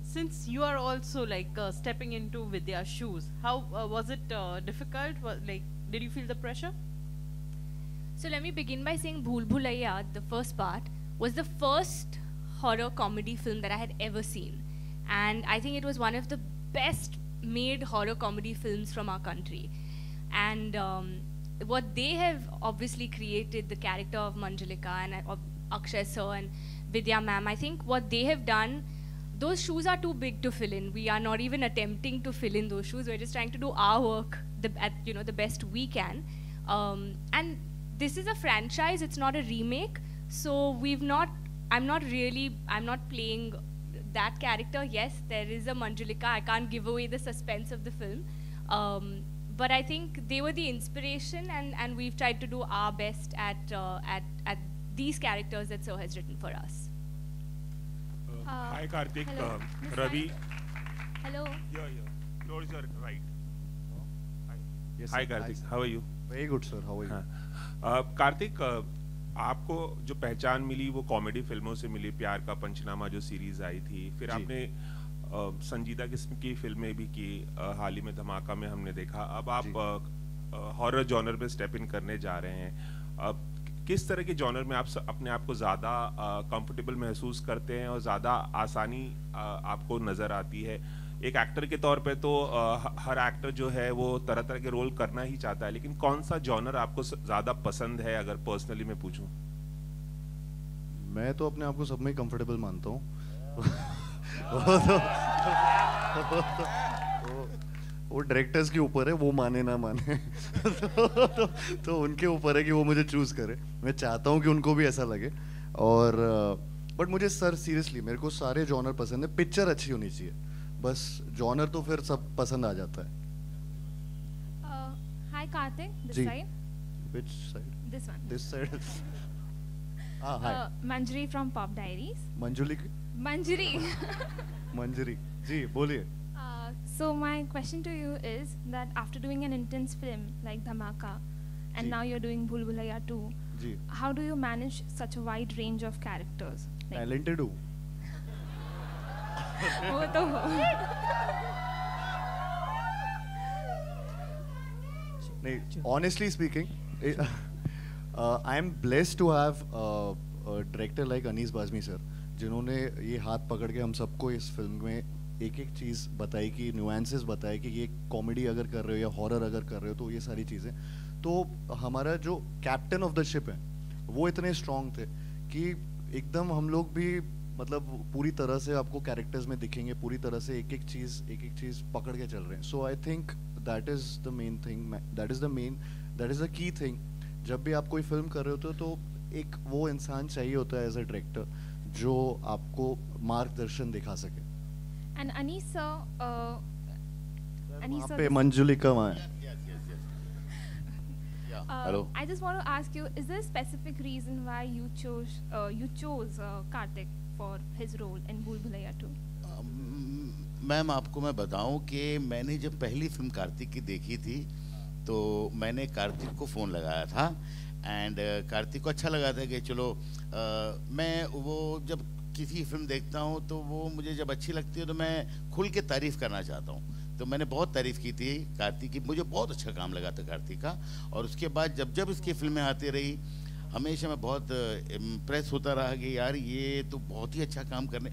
Since you are also like stepping into Vidya's shoes, how was it difficult? Did you feel the pressure? So let me begin by saying Bhool Bhulaiya, the first part, was the first horror comedy film that I had ever seen. And I think it was one of the best made horror comedy films from our country. And what they have obviously created, the character of Manjulika and of Akshay sir and Vidya ma'am, I think what they have done, those shoes are too big to fill in. We are not even attempting to fill in those shoes. We're just trying to do our work at the best we can. And this is a franchise, it's not a remake. So I'm not playing that character. Yes, there is a Manjulika. I can't give away the suspense of the film. But I think they were the inspiration, and we've tried to do our best at these characters that Sir has written for us. Hi Karthik, hello. Ravi. Hello. Yeah. Towards your right. Hi. Yes, Hi sir. Karthik, Hi, how are you? Very good sir, how are you? Kartik, आपको जो पहचान मिली वो comedy फिल्मों से मिली, प्यार का पंचनामा जो series आई थी, फिर आपने संजीदा किस्म की फिल्में भी की, हाल ही में धमाका में हमने देखा, अब आप हॉरर जॉनर पे स्टेप इन करने जा रहे हैं। किस तरह के जॉनर में आप अपने आप को ज़्यादा कंफर्टेबल महसूस करते हैं और ज़्यादा आसानी आपको नज़र आती है? एक एक्टर के तौर पे तो हर एक्टर जो है वो तरह तरह के रोल करना ही चाहता है, लेकिन कौन सा जॉनर आपको ज़्यादा पसंद है अगर पर्सनली मैं पूछूं? मैं तो अपने आप को सब में कंफर्टेबल मानता हूँ। वो डायरेक्टर्स के ऊपर है, वो माने ना माने। तो उनके ऊपर है कि वो मुझे चूज करे। मैं चाहता हूँ कि उनको भी ऐसा लगे। और बट मुझे सर सीरियसली मेरे को सारे जॉनर पसंद है, पिक्चर अच्छी होनी चाहिए, बस जॉनर तो फिर सब पसंद आ जाता है। Hi Karthik, this side. Which side? This one. This side. Hi. Manjari from Pop Diaries. Manjuli. Manjari. Manjari. जी बोलिए. So my question to you is that after doing an intense film like Dhamaka, and now you're doing Bhool Bhulaiya 2, how do you manage such a wide range of characters? Talented हूँ. वो तो नहीं, honestly speaking, I am blessed to have a director like Anees Bazmi sir, जिन्होंने ये हाथ पकड़ के हम सबको इस फिल्म में एक एक चीज़ बताई कि नुआंसेस बताए कि ये कॉमेडी अगर कर रहे हो या हॉरर अगर कर रहे हो तो ये सारी चीज़ें। तो हमारा जो कैप्टन ऑफ द शिप है वो इतने स्ट्रॉन्ग थे कि एकदम हम लोग भी मतलब पूरी तरह से आपको कैरेक्टर्स में दिखेंगे, पूरी तरह से एक एक चीज़ पकड़ के चल रहे हैं। So I think that is the main thing, that is the key thing. जब भी आप कोई फिल्म कर रहे होते हो तो एक वो इंसान चाहिए होता है एज अ डायरेक्टर जो आपको मार्गदर्शन दिखा सके। And Anees sir, वहाँ पे मंजुलिका वहाँ है। Hello. I just want to ask you, is there a specific reason why you chose Karthik for his role in Bhool Bhulaiya 2? Ma'am आपको मैं बताऊं कि मैंने जब पहली फिल्म कार्तिक की देखी थी तो मैंने कार्तिक को फ़ोन लगाया था एंड कार्तिक को अच्छा लगा था कि चलो मैं वो जब किसी फिल्म देखता हूँ तो वो मुझे जब अच्छी लगती है तो मैं खुल के तारीफ़ करना चाहता हूँ। तो मैंने बहुत तारीफ़ की थी कार्तिक की, मुझे बहुत अच्छा काम लगा था कार्तिक का। और उसके बाद जब इसकी फिल्में आती रही हमेशा मैं बहुत इम्प्रेस होता रहा कि यार ये तो बहुत ही अच्छा काम करने।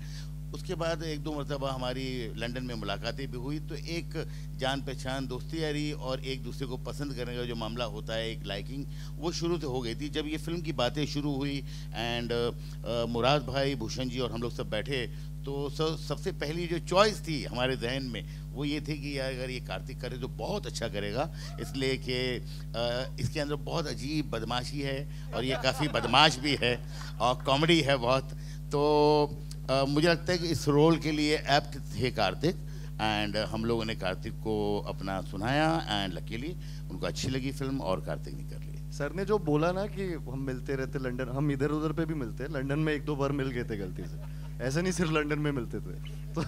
उसके बाद एक दो मरतबा हमारी लंदन में मुलाकातें भी हुई, तो एक जान पहचान, दोस्ती यारी और एक दूसरे को पसंद करने का जो मामला होता है, एक लाइकिंग, वो शुरू से हो गई थी। जब ये फिल्म की बातें शुरू हुई एंड मुराद भाई, भूषण जी और हम लोग सब बैठे, तो सबसे पहली जो चॉइस थी हमारे जहन में वो ये थी कि यार अगर ये कार्तिक करे तो बहुत अच्छा करेगा, इसलिए कि इसके अंदर बहुत अजीब बदमाशी है और ये काफ़ी बदमाश भी है और कॉमेडी है बहुत। तो मुझे लगता है कि इस रोल के लिए एप्ट थे कार्तिक, एंड हम लोगों ने कार्तिक को अपना सुनाया एंड लकीली उनको अच्छी लगी फिल्म और कार्तिक ने कर ली। सर ने जो बोला ना कि हम मिलते रहते लंदन, हम इधर उधर पे भी मिलते हैं, लंदन में 1-2 बार मिल गए थे गलती से, ऐसा नहीं सिर्फ लंदन में मिलते थे। तो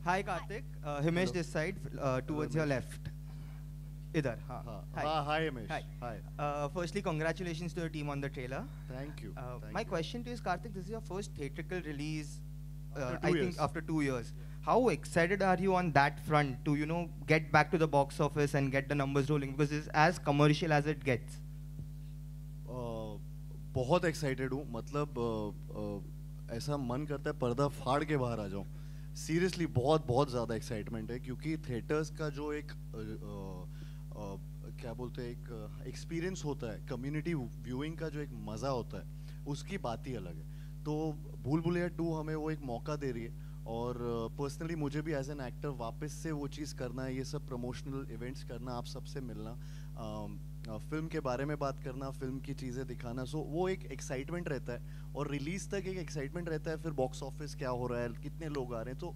hi Kartik, Himesh this side, towards your left, इधर। हाँ, hi Himesh. Hi. Firstly, congratulations to your team on the trailer. Thank you. My question to you is, Karthik, this is your first theatrical release, After 2 I years. think after 2 years. How excited are you on that front to, you know, get back to the box office and get the numbers rolling? Because this is as commercial as it gets. बहुत excited हूँ, मतलब ऐसा मन करता है पर्दा फाड़ के बाहर आ जाऊँ। सीरियसली बहुत ज़्यादा एक्साइटमेंट है, क्योंकि थिएटर्स का जो एक क्या बोलते हैं, एक एक्सपीरियंस होता है, कम्युनिटी व्यूइंग का जो एक मज़ा होता है, उसकी बात ही अलग है। तो भूल भुलैया 2 हमें वो एक मौका दे रही है, और पर्सनली मुझे भी एज एन एक्टर वापस से वो चीज़ करना है, ये सब प्रमोशनल इवेंट्स करना, आप सबसे मिलना, फिल्म के बारे में बात करना, फिल्म की चीज़ें दिखाना, सो वो एक एक्साइटमेंट रहता है, और रिलीज तक एक एक्साइटमेंट रहता है, फिर बॉक्स ऑफिस क्या हो रहा है, कितने लोग आ रहे हैं, तो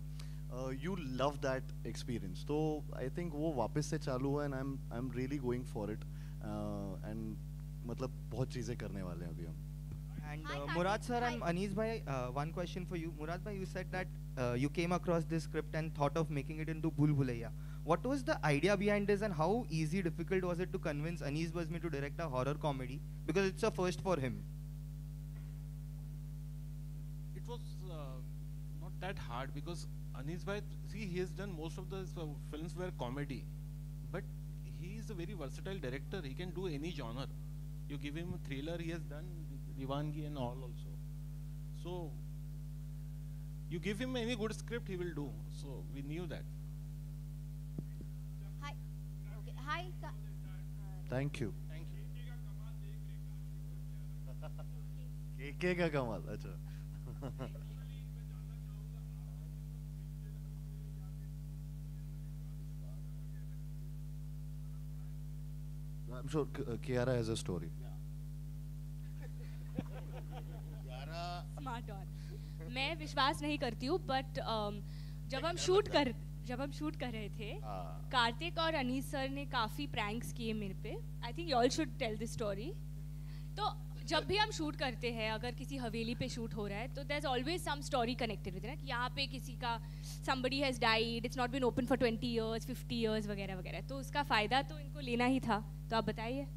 यू लव दैट एक्सपीरियंस। तो आई थिंक वो वापस से चालू हुआ, and I am really going for it, and मतलब बहुत चीज़ें करने वाले हैं अभी हम। And Murad sir and Anees bhai, one question for you. Murad bhai, you said that you came across this script and thought of making it into Bhool Bhulaiya. What was the idea behind this, and how easy, difficult was it to convince Anees Bazmi to direct a horror comedy? Because it's a first for him. It was not that hard, because Anees bhai, see, he has done most of the films were comedy, but he is a very versatile director. He can do any genre. You give him a thriller, he has done Diwangi and all also. So you give him any good script, he will do. So we knew that. Hi. Okay. Hi. Thank you. KK का कमाल, अच्छा। I'm sure Kiara has a story. Smart और मैं विश्वास नहीं करती हूँ, but जब हम शूट कर रहे थे, कार्तिक और अनीस सर ने काफ़ी प्रैंक्स किए मेरे पे। I think you all should tell this story. तो जब भी हम शूट करते हैं, अगर किसी हवेली पे शूट हो रहा है, तो there is always some story connected with it, कि यहाँ पे किसी का somebody has died, it's not been open for 20 years, 50 years वगैरह वगैरह। तो उसका फ़ायदा तो इनको लेना ही था। तो आप बताइए।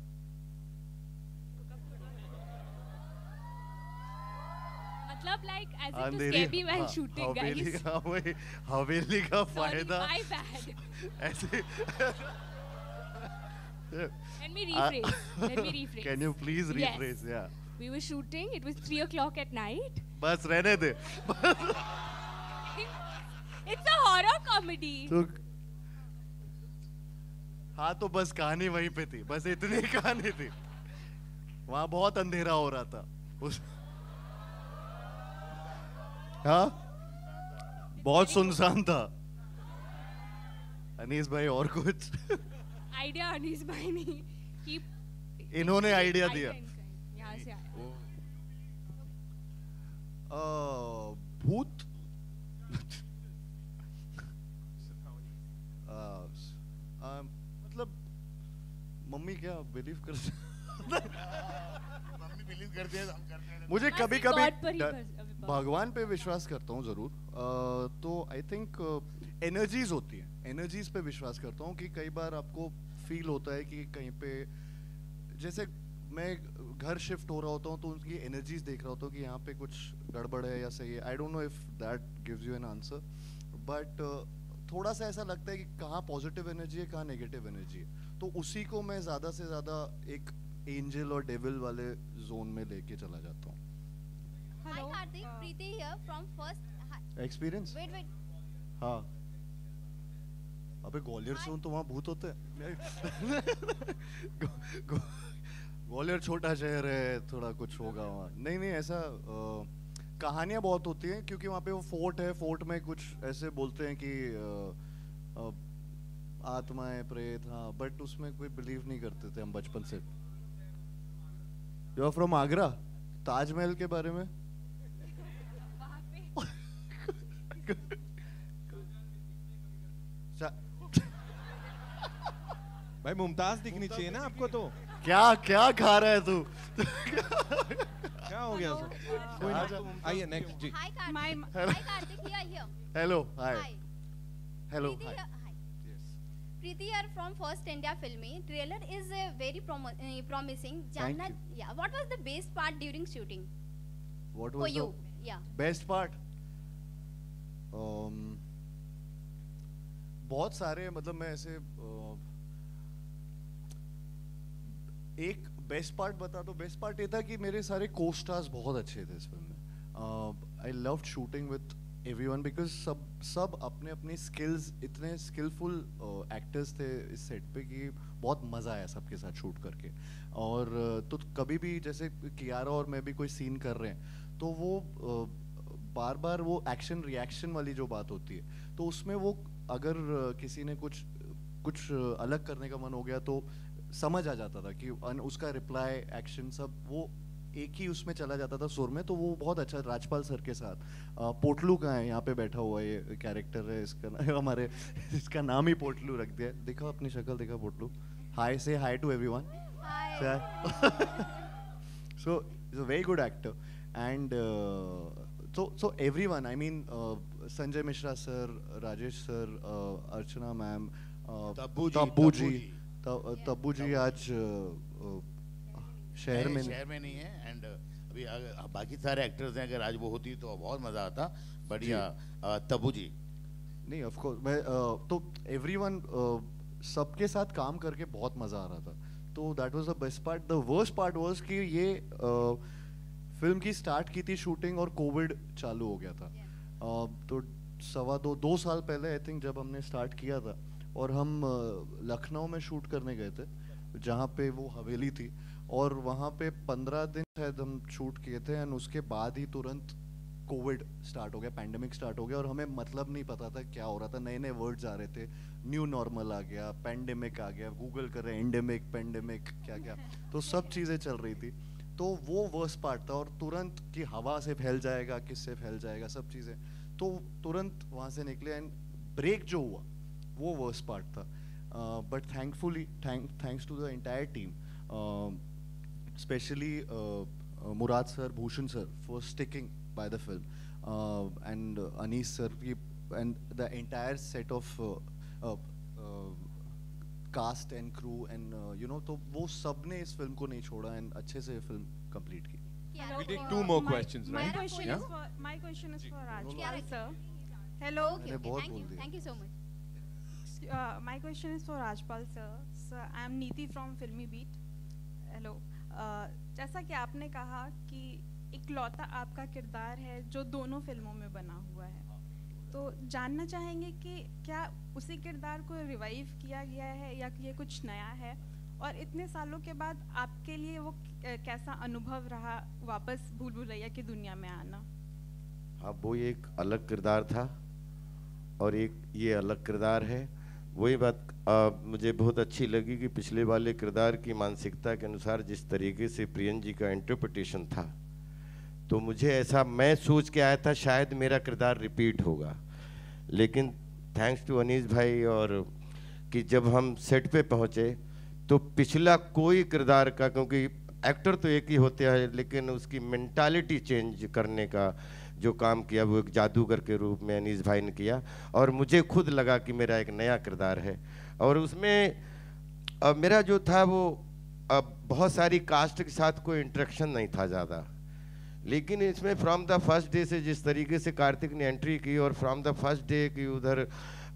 मतलब like as if to scare me while shooting, guys. हवेली का फायदा Sorry, my bad. ऐसे Let me rephrase. Can you please rephrase? Yes. Yeah. We were shooting. It was 3 o'clock at night. बस रहने दे। It's a horror comedy. तो हाँ, तो बस कहानी वहीं पे थी, बस इतनी कहानी थी। वहाँ बहुत अंधेरा हो रहा था हाँ, बहुत सुनसान था। अनीस भाई और कुछ आइडिया अनीस भाई ने कि इन्होंने आइडिया दिया। यहाँ से आया। भूत मतलब मम्मी क्या बिलीव करते मम्मी बिलीव करते हैं, हम करते हैं। मुझे कभी कभी भगवान पे विश्वास करता हूँ जरूर। तो आई थिंक एनर्जीज होती हैं, एनर्जीज पे विश्वास करता हूँ कि कई बार आपको फील होता है कि कहीं पे, जैसे मैं घर शिफ्ट हो रहा होता हूँ तो उनकी एनर्जीज देख रहा होता हूँ कि यहाँ पे कुछ गड़बड़ है या सही है। I don't know if that gives you an answer, but थोड़ा सा ऐसा लगता है कि कहाँ पॉजिटिव एनर्जी है, कहाँ नेगेटिव एनर्जी है, तो उसी को मैं ज़्यादा से ज़्यादा एक एंजल और डेविल वाले जोन में लेके चला जाता हूँ। Hi Karthik, Preeti here from first. Experience? Wait. हाँ। अबे ग्वालियर से हूँ तो वहाँ भूत होते हैं। ग्वालियर छोटा शहर है, थोड़ा कुछ होगा वहाँ। नहीं ऐसा कहानियाँ बहुत होती हैं क्योंकि वहाँ पे वो फोर्ट है, फोर्ट में कुछ ऐसे बोलते हैं कि आत्माएं प्रेत, हाँ, बट उसमें कोई बिलीव नहीं करते थे हम बचपन से। You are from Agra? Taj Mahal के बारे में भाई मुमताज दिखनी चाहिए ना आपको तो। क्या खा रहा है तू? क्या हो गया सर? आइए नेक्स्ट जी। Hi Karthik, here. Hello, hi. Hello, hi. Preeti here from First India Filmy. Trailer is very promising. Thank you. Yeah. What was the best part during shooting? What for was you? the Yeah. best part? बहुत सारे, मतलब मैं ऐसे एक best part बता दो। Best part ये था कि मेरे सारे को स्टार्स बहुत अच्छे थे इस फिल्म में। I loved shooting with everyone because सब अपने अपनी स्किल्स, इतने स्किलफुल एक्टर्स थे इस सेट पे कि बहुत मज़ा आया सबके साथ शूट करके। और तो कभी भी जैसे कियारा और मैं भी कोई सीन कर रहे हैं तो वो बार बार वो एक्शन रिएक्शन वाली जो बात होती है, तो उसमें वो अगर किसी ने कुछ अलग करने का मन हो गया तो समझ आ जाता था कि उसका रिप्लाई एक्शन सब वो एक ही उसमें चला जाता था सुर में। तो वो बहुत अच्छा। राजपाल सर के साथ पोटलू का है, यहाँ पे बैठा हुआ ये कैरेक्टर है इसका हमारे इसका नाम ही पोटलू रख दिया। देखो अपनी शक्ल, देखा पोटलू। Hi, say hi to everyone. So is a very good actor and so everyone, I mean Sanjay Mishra sir, Rajesh sir, Archana ma'am, Tabu ji आज शहर में नहीं है। एंड अभी बाकी सारे एक्टर्स हैं, अगर आज वो होती तो बहुत मजा आता। बढ़िया। तब्बू जी नहीं, ऑफ कोर्स मैं तो एवरीवन सबके साथ काम करके बहुत मजा आ रहा था। तो that was the best part. The worst part was कि ये फिल्म की स्टार्ट की थी शूटिंग और कोविड चालू हो गया था। तो 2 साल पहले आई थिंक जब हमने स्टार्ट किया था, और हम लखनऊ में शूट करने गए थे जहाँ पे वो हवेली थी, और वहाँ पे 15 दिन शायद हम शूट किए थे। एंड उसके बाद ही तुरंत कोविड स्टार्ट हो गया, पैंडेमिक स्टार्ट हो गया, और हमें मतलब नहीं पता था क्या हो रहा था। नए नए वर्ड्स आ रहे थे, न्यू नॉर्मल आ गया, पैंडेमिक आ गया, गूगल कर रहे एंडेमिक, पैंडेमिक, क्या क्या, तो सब चीज़ें चल रही थी। तो वो वर्स्ट पार्ट था। और तुरंत कि हवा से फैल जाएगा, किससे फैल जाएगा, सब चीज़ें, तो तुरंत वहाँ से निकले। एंड ब्रेक जो हुआ वो वर्स्ट पार्ट था। But thankfully thanks to the entire team, specially Murad sir, Bhushan sir for sticking by the film, and Anis sir and the entire set of cast and crew and you know, तो वो सब ने इस film को नहीं छोड़ा and अच्छे से फिल्म कंप्लीट की। We take 2 more questions, my right? question Yeah? is for, my question is for Rajpal sir. Hello. Okay, thank you so much. My question is for Rajpal sir. Sir, I am Neeti from Filmy Beat. Hello. जैसा कि आपने कहा कि इकलौता आपका किरदार है जो दोनों फिल्मों में बना हुआ है, तो जानना चाहेंगे कि क्या उसी किरदार को रिवाइव किया गया है या कि ये कुछ नया है, और इतने सालों के बाद आपके लिए वो कैसा अनुभव रहा वापस भूल भुलैया की दुनिया में आना? हाँ, वो एक अलग किरदार था और एक ये अलग किरदार है। वही बात मुझे बहुत अच्छी लगी कि पिछले वाले किरदार की मानसिकता के अनुसार जिस तरीके से प्रियन जी का इंटरप्रिटेशन था, तो मुझे ऐसा, मैं सोच के आया था शायद मेरा किरदार रिपीट होगा, लेकिन थैंक्स टू अनीस भाई और कि जब हम सेट पे पहुँचे तो पिछला कोई किरदार का, क्योंकि एक्टर तो एक ही होते हैं, लेकिन उसकी मेंटालिटी चेंज करने का जो काम किया वो एक जादूगर के रूप में अनीस भाई ने किया, और मुझे खुद लगा कि मेरा एक नया किरदार है। और उसमें मेरा जो था वो बहुत सारी कास्ट के साथ कोई इंटरेक्शन नहीं था ज़्यादा, लेकिन इसमें फ्रॉम द फर्स्ट डे से जिस तरीके से कार्तिक ने एंट्री की, और फ्रॉम द फर्स्ट डे की उधर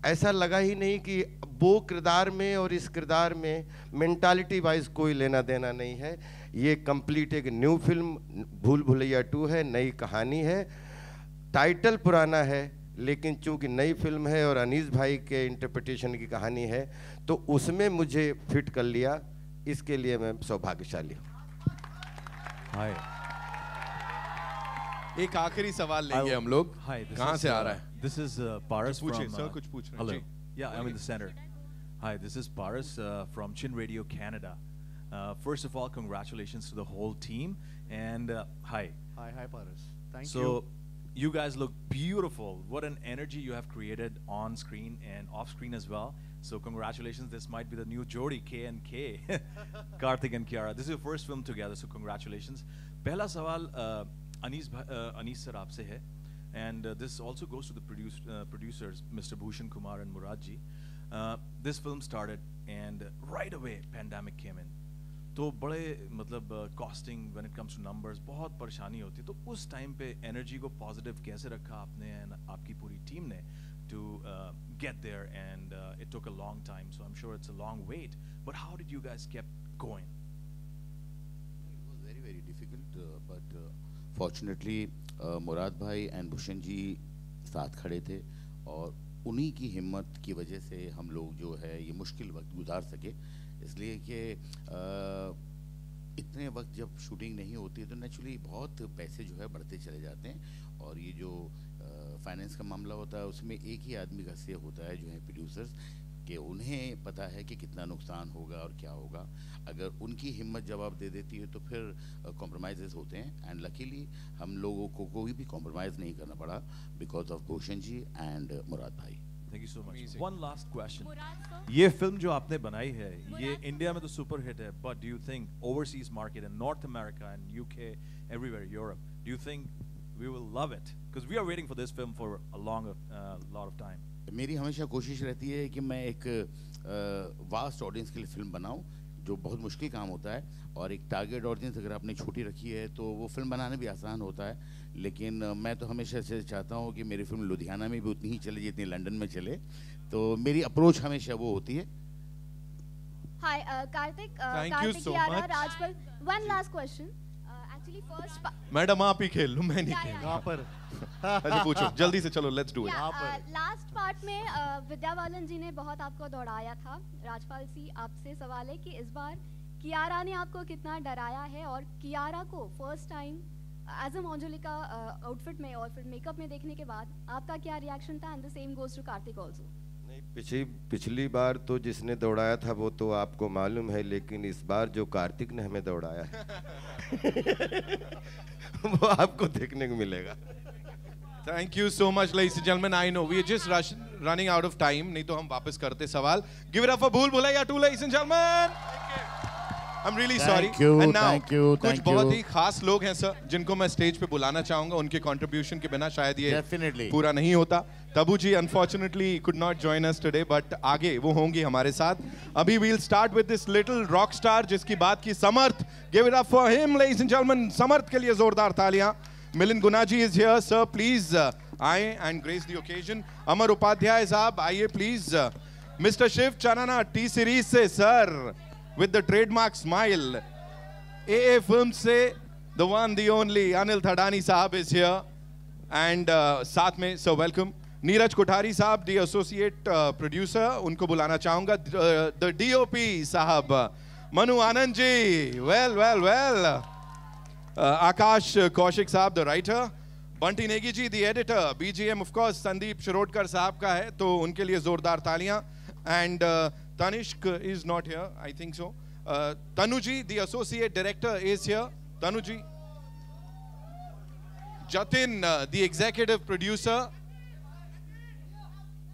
ऐसा लगा ही नहीं कि वो किरदार में और इस किरदार में मेंटालिटी वाइज कोई लेना देना नहीं है। ये कंप्लीट एक न्यू फिल्म भूल भुलैया 2 है, नई कहानी है, टाइटल पुराना है, लेकिन चूंकि नई फिल्म है और अनीस भाई के इंटरप्रिटेशन की कहानी है तो उसमें मुझे फिट कर लिया। इसके लिए मैं सौभाग्यशाली हूँ। हाय, एक आखिरी सवाल लेंगे हम लोग। कहाँ से आ रहा है? This is Paras पूछिए from. सर, कुछ पूछ रहे हैं। Hello. Ji. Yeah, I'm in the center. Hi, this is Paras from Chin Radio Canada. First of all, congratulations to the whole team, and hi. Hi, Paras. Thank so, you. you guys look beautiful. What an energy you have created on screen and off screen as well. So congratulations. This might be the new Jodi, K and K, Karthik and Kiara. This is your first film together, so congratulations. पहला सवाल Anees sir आपसे है, and this also goes to the producers, Mr. Bhushan Kumar and Murad ji. This film started, and right away pandemic came in. तो बड़े मतलब costing when it comes two numbers बहुत परेशानी होती है। तो उस टाइम पे एनर्जी को पॉजिटिव कैसे रखा आपने एंड आपकी पूरी टीम ने to get there, and it took a long time, so I am sure it's a long wait, but how did you guys keep going? It was very very difficult, but fortunately Murad भाई and Bhushan ji साथ खड़े थे और उन्हीं की हिम्मत की वजह से हम लोग जो है ये मुश्किल वक्त गुजार सके। इसलिए कि इतने वक्त जब शूटिंग नहीं होती है तो नेचुरली बहुत पैसे जो है बढ़ते चले जाते हैं, और ये जो फाइनेंस का मामला होता है उसमें एक ही आदमी का से होता है जो है प्रोड्यूसर्स, कि उन्हें पता है कि कितना नुकसान होगा और क्या होगा। अगर उनकी हिम्मत जवाब दे देती है तो फिर कॉम्प्रोमाइज़ होते हैं, एंड लकीली हम लोगों को कोई भी कॉम्प्रोमाइज़ नहीं करना पड़ा because of Bhushan ji and Murad भाई। Thank you so much. One last question. ये फिल्म जो आपने बनाई है ये इंडिया में तो सुपर हिट है, but do you think overseas market in North America and UK, everywhere, Europe, do you think we will love it? Because we are waiting for this film for a lot of time. मेरी हमेशा कोशिश रहती है कि मैं एक vast audience के लिए फिल्म बनाऊं, जो बहुत मुश्किल काम होता है, और एक टारगेट ऑडियंस अगर आपने छोटी रखी है तो वो फिल्म बनाना भी आसान होता है। लेकिन मैं तो हमेशा से चाहता हूँ कि मेरी फिल्म लुधियाना में भी उतनी ही चले जितनी लंदन में चले, तो मेरी अप्रोच हमेशा वो होती है। Hi Kartik, Kiara, Rajpal, one last question. Actually first madam आप ही खेल लो, मैं नहीं खेल यहाँ पर। अच्छा पूछो जल्दी से, चलो let's do it. Last part में विद्या बालन जी ने बहुत आपको दौड़ाया था। राजपाल जी आपसे सवाल है कि इस बार कियारा ने आपको कितना डराया है, और कियारा को first time as a Manjulika outfit में और फिर मेकअप में देखने के बाद आपका क्या रिएक्शन था, and the same goes to Kartik also? नहीं, पिछली बार तो जिसने दौड़ाया था वो तो आपको मालूम है, लेकिन इस बार जो कार्तिक ने हमें दौड़ाया वो आपको देखने को मिलेगा। Thank you so much, ladies and gentlemen. I know we are just running out of time. नहीं तो हम वापस करते सवाल। Give it up for भूल Bhulaiyaa 2, ladies and gentlemen. I'm really sorry. And now कुछ बहुत ही खास लोग हैं सर, जिनको मैं स्टेज पे बुलाना चाहूंगा। उनके कंट्रीब्यूशन के बिना शायद ये पूरा नहीं होता। तबू जी unfortunately could not join us today, but आगे वो होंगी हमारे साथ। अभी we'll start with this little rock star जिसकी बात की समर्थ। Give it up for him, ladies and gentlemen. समर्थ के लिए जोरदार तालियां। Milind Gunaji is here, sir. Please आए and grace the occasion. अमर उपाध्याय साहब आइए please. Mr. Shiv Chanana T series से sir, with the trademark smile. AA Films से the one, the only Anil Thadani साहब is here, and साथ में sir welcome. Neeraj Kothari साहब, the associate producer, उनको बुलाना चाहूँगा. The DOP साहब, मनु आनंद जी, well. आकाश कौशिक साहब, the writer. Bunty Negi ji, the editor. BGM of course Sandeep Shirodkar साहब का है, तो उनके लिए जोरदार तालियां. And Tanishk is not here, I think so. Tanu ji, the associate director, is here. Tanu ji. Jatin, the executive producer.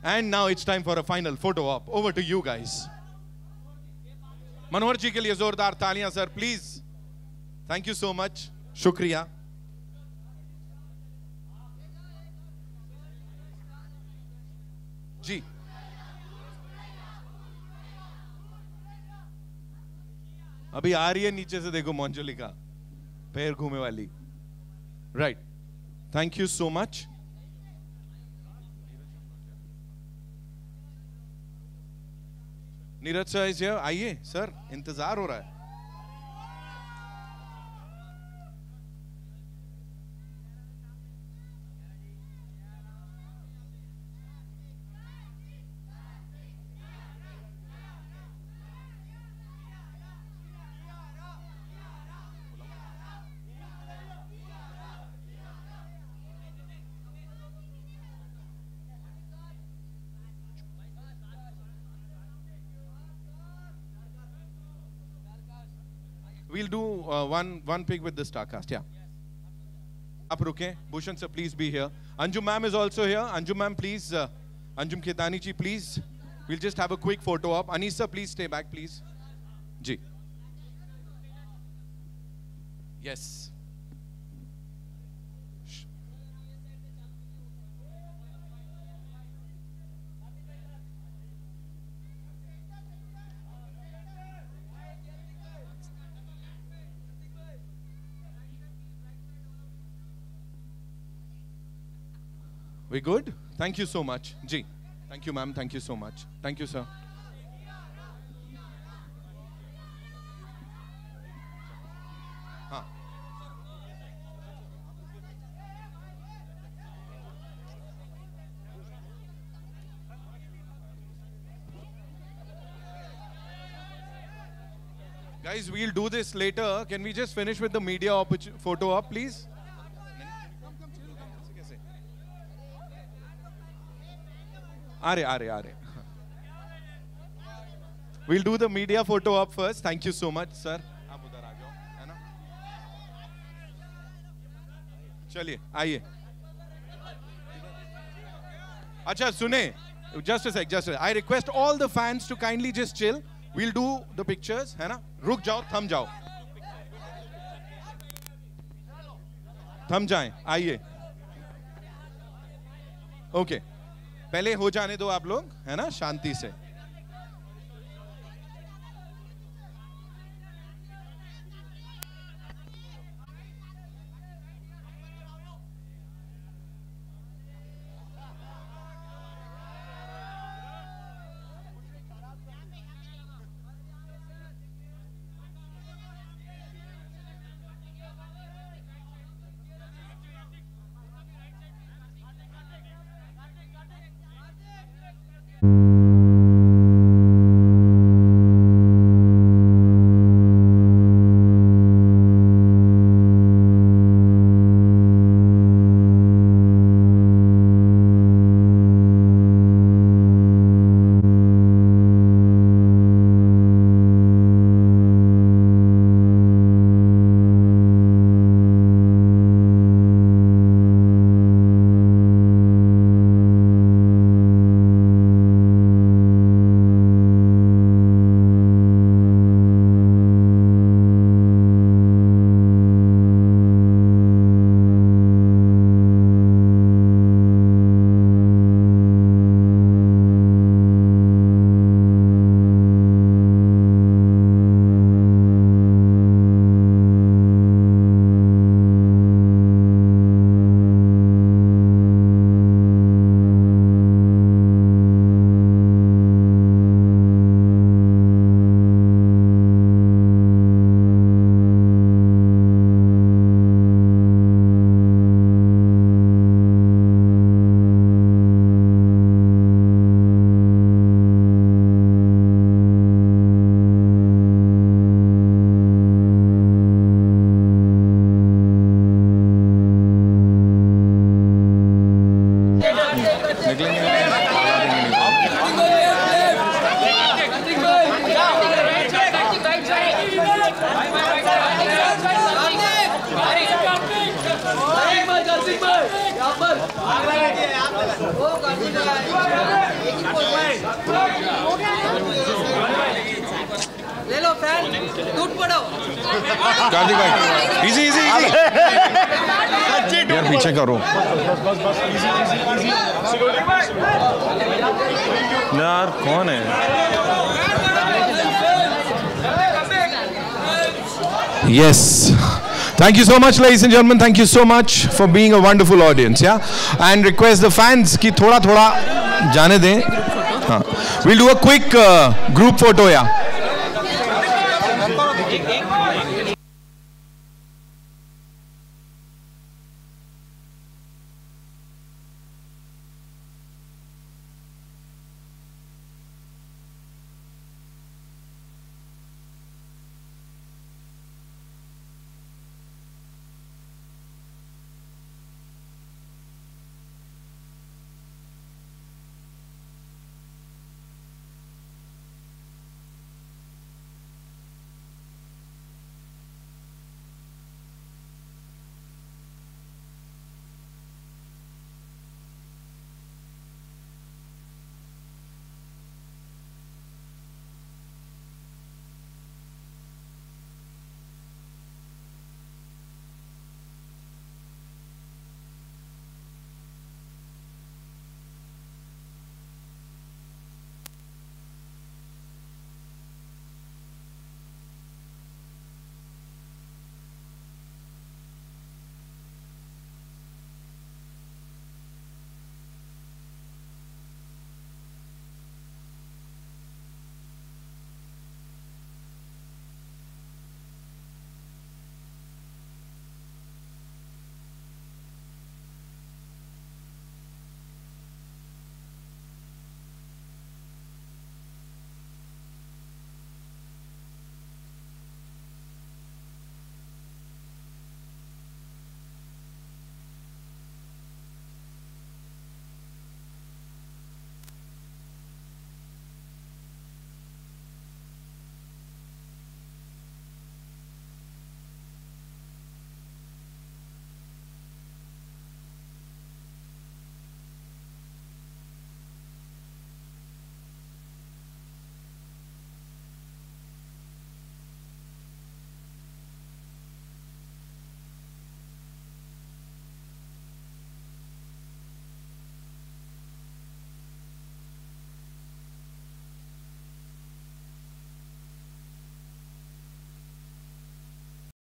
And now it's time for a final photo op. Over to you guys. Manohar ji के लिए जोरदार तालियां sir, please. Thank you so much, शुक्रिया. जी अभी आ रही है नीचे से, देखो मंजुलिका पैर घूमे वाली. Right, thank you so much. Neeraj sir is here, आइए सर, इंतजार हो रहा है. We'll do one pic with the star cast. Yeah. आप रुकें. Bhushan sir, please be here. Anjum ma'am is also here. Anjum ma'am, please. Anjum Khetani ji, please. We'll just have a quick photo op. Anis sir, please stay back, please. Ji. Yes. We good? Thank you so much. Ji. Thank you, ma'am. Thank you so much. Thank you, sir. हाँ. Guys, we'll do this later. Can we just finish with the media photo op, please? आ रहे. We'll do the media photo up first. Thank you so much, sir. आप उधर आ जाओ, है ना? चलिए, आइए. अच्छा सुने, just a sec. I request all the fans to kindly just chill. We'll do the pictures, है ना? रुक जाओ, थम जाओ. थम जाएं, आइए. Okay. पहले हो जाने दो आप लोग, है ना, शांति से. ले लो फैन, टूट पड़ो। कार्तिक भाई, इजी इजी इजी। यार पीछे करो। यार कौन है? Yes. Thank you so much, ladies and gentlemen. Thank you so much for being a wonderful audience. Yeah, and request the fans कि थोड़ा थोड़ा जाने दें, हाँ, we'll do a quick group photo, yeah.